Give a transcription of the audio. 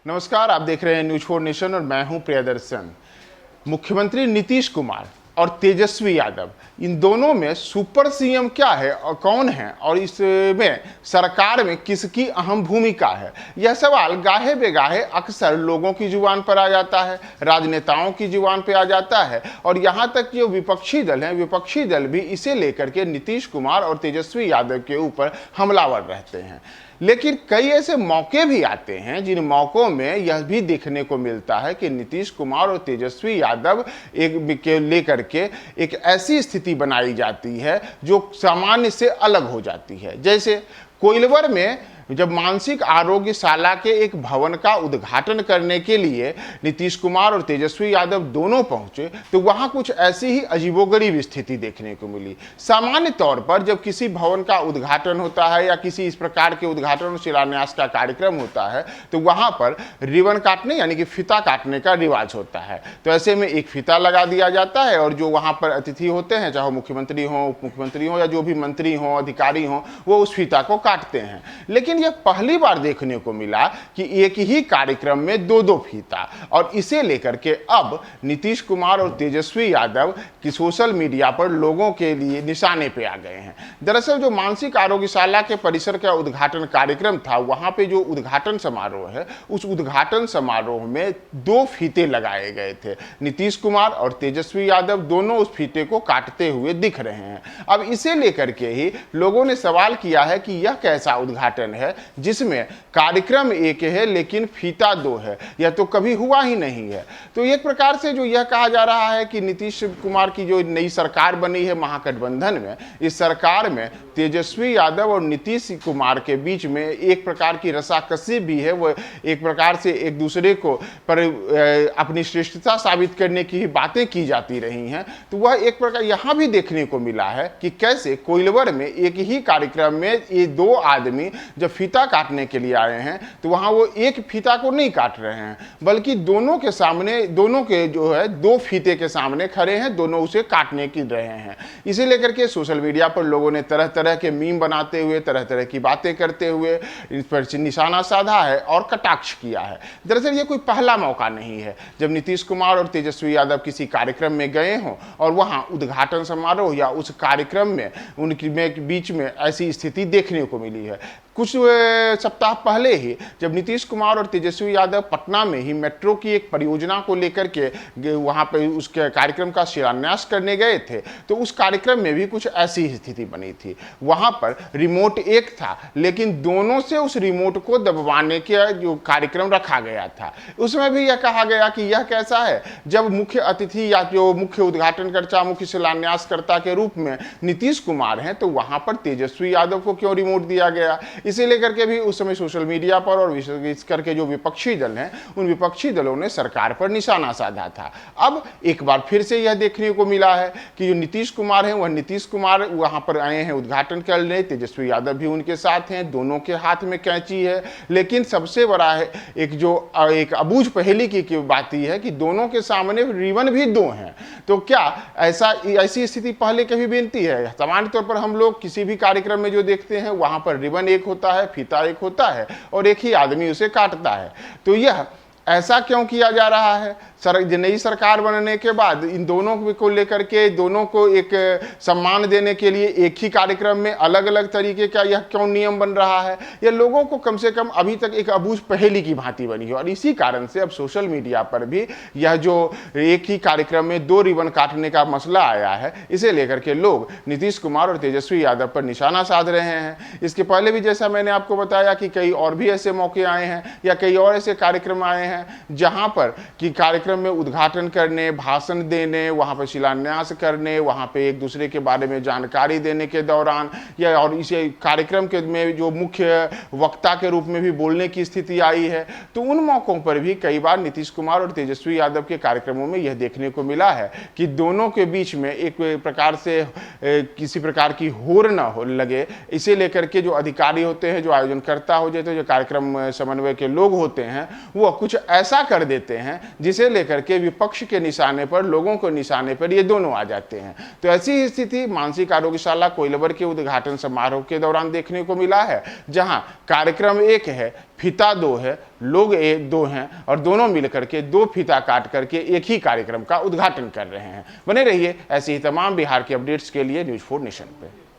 नमस्कार, आप देख रहे हैं न्यूज 4 नेशन और मैं हूं प्रियदर्शन। मुख्यमंत्री नीतीश कुमार और तेजस्वी यादव, इन दोनों में सुपर सीएम क्या है और कौन है, और इसमें सरकार में किसकी अहम भूमिका है, यह सवाल गाहे बेगाहे अक्सर लोगों की जुबान पर आ जाता है, राजनेताओं की जुबान पर आ जाता है, और यहाँ तक जो विपक्षी दल हैं, विपक्षी दल भी इसे लेकर के नीतीश कुमार और तेजस्वी यादव के ऊपर हमलावर रहते हैं। लेकिन कई ऐसे मौके भी आते हैं जिन मौकों में यह भी देखने को मिलता है कि नीतीश कुमार और तेजस्वी यादव एक के लेकर के एक ऐसी स्थिति बनाई जाती है जो सामान्य से अलग हो जाती है। जैसे कोइलवर में जब मानसिक आरोग्यशाला के एक भवन का उद्घाटन करने के लिए नीतीश कुमार और तेजस्वी यादव दोनों पहुंचे तो वहां कुछ ऐसी ही अजीबोगरीब स्थिति देखने को मिली। सामान्य तौर पर जब किसी भवन का उद्घाटन होता है या किसी इस प्रकार के उद्घाटन और शिलान्यास का कार्यक्रम होता है तो वहां पर रिबन काटने यानी कि फीता काटने का रिवाज होता है। तो ऐसे में एक फीता लगा दिया जाता है और जो वहां पर अतिथि होते हैं, चाहे मुख्यमंत्री हो, उप मुख्यमंत्री हो या जो भी मंत्री हो, अधिकारी हो, वो उस फीता को काटते हैं। लेकिन यह पहली बार देखने को मिला कि एक ही कार्यक्रम में दो दो फीता, और इसे लेकर के अब नीतीश कुमार और तेजस्वी यादव की सोशल मीडिया पर लोगों के लिए निशाने पे आ गए हैं। दरअसल जो मानसिक आरोग्यशाला के परिसर का उद्घाटन कार्यक्रम था, वहां पे जो उद्घाटन समारोह है, उस उद्घाटन समारोह में दो फीते लगाए गए थे। नीतीश कुमार और तेजस्वी यादव दोनों उस फीते को काटते हुए दिख रहे हैं। अब इसे लेकर के ही लोगों ने सवाल किया है कि यह कैसा उद्घाटन है जिसमें कार्यक्रम एक है लेकिन फीता दो है, यह तो कभी हुआ ही नहीं है। तो एक प्रकार से जो यह कहा जा रहा है कि नीतीश कुमार की जो नई सरकार बनी है महागठबंधन में, इस सरकार में तेजस्वी यादव और नीतीश कुमार के बीच में एक प्रकार की रसाकसी भी है। वो एक प्रकार से एक दूसरे को पर अपनी श्रेष्ठता साबित करने की ही बातें की जाती रही हैं। तो वह एक प्रकार यहां भी देखने को मिला है कि कैसे कोइलवर में एक ही कार्यक्रम में ये दो आदमी जब फीता काटने के लिए आए हैं तो वहां वो एक फीता को नहीं काट रहे हैं, बल्कि दोनों के सामने, दोनों के जो है दो फीते के सामने खड़े हैं, दोनों उसे काटने की रहे हैं। इसे लेकर के सोशल मीडिया पर लोगों ने तरह तरह के मीम बनाते हुए, तरह तरह की बातें करते हुए इस पर निशाना साधा है और कटाक्ष किया है। दरअसल ये कोई पहला मौका नहीं है जब नीतीश कुमार और तेजस्वी यादव किसी कार्यक्रम में गए हों और वहां उद्घाटन समारोह या उस कार्यक्रम में उनके बीच में ऐसी स्थिति देखने को मिली है। कुछ सप्ताह पहले ही जब नीतीश कुमार और तेजस्वी यादव पटना में ही मेट्रो की एक परियोजना को लेकर के वहां पर उसके कार्यक्रम का शिलान्यास करने गए थे तो उस कार्यक्रम में भी कुछ ऐसी स्थिति बनी थी। वहां पर रिमोट एक था लेकिन दोनों से उस रिमोट को दबवाने का जो कार्यक्रम रखा गया था, उसमें भी यह कहा गया कि यह कैसा है जब मुख्य अतिथि या जो मुख्य उद्घाटनकर्ता, मुख्य शिलान्यासकर्ता के रूप में नीतीश कुमार हैं तो वहां पर तेजस्वी यादव को क्यों रिमोट दिया गया। इसे लेकर के भी उस समय सोशल मीडिया पर और विशेष करके जो विपक्षी दल हैं उन विपक्षी दलों ने सरकार पर निशाना साधा था। अब एक बार फिर से यह देखने को मिला है कि जो नीतीश कुमार हैं वह नीतीश कुमार वहां पर आए हैं उद्घाटन करने, तेजस्वी यादव भी उनके साथ हैं, दोनों के हाथ में कैंची है। लेकिन सबसे बड़ा है एक अबूझ पहेली की बात यह है कि दोनों के सामने रिबन भी दो हैं। तो क्या ऐसी स्थिति पहले कभी बनती है? सामान्य तौर पर हम लोग किसी भी कार्यक्रम में जो देखते हैं वहां पर रिबन एक होता है, फीता एक होता है और एक ही आदमी उसे काटता है। तो यह ऐसा क्यों किया जा रहा है? नई सरकार बनने के बाद इन दोनों को लेकर के दोनों को एक सम्मान देने के लिए एक ही कार्यक्रम में अलग अलग तरीके का यह क्यों नियम बन रहा है? यह लोगों को कम से कम अभी तक एक अबूझ पहेली की भांति बनी है और इसी कारण से अब सोशल मीडिया पर भी यह जो एक ही कार्यक्रम में दो रिबन काटने का मसला आया है, इसे लेकर के लोग नीतीश कुमार और तेजस्वी यादव पर निशाना साध रहे हैं। इसके पहले भी जैसा मैंने आपको बताया कि कई और भी ऐसे मौके आए हैं या कई और ऐसे कार्यक्रम आए हैं जहां पर कि कार्यक्रम में उद्घाटन करने, भाषण देने, वहां पर शिलान्यास करने, वहां पे एक दूसरे के बारे में जानकारी देने के दौरान या और इसे कार्यक्रम के में जो मुख्य वक्ता के रूप में भी बोलने की स्थिति आई है, तो उन मौकों पर भी कई बार नीतीश कुमार और तेजस्वी यादव के कार्यक्रमों में यह देखने को मिला है कि दोनों के बीच में एक प्रकार से किसी प्रकार की होड़ न हो लगे, इसे लेकर के जो अधिकारी होते हैं, जो आयोजनकर्ता हो जाते हैं, जो कार्यक्रम समन्वय के लोग होते हैं, वो कुछ ऐसा कर देते हैं जिसे लेकर के विपक्ष के निशाने पर, लोगों को निशाने पर ये दोनों आ जाते हैं। तो ऐसी स्थिति मानसिक आरोग्यशाला कोइलवर के उद्घाटन समारोह के दौरान देखने को मिला है, जहां कार्यक्रम एक है, फीता दो है, लोग दो हैं और दोनों मिलकर के दो फीता काट करके एक ही कार्यक्रम का उद्घाटन कर रहे हैं। बने रहिए ऐसी ही तमाम बिहार के अपडेट्स के लिए न्यूज़ 4 नेशन पे।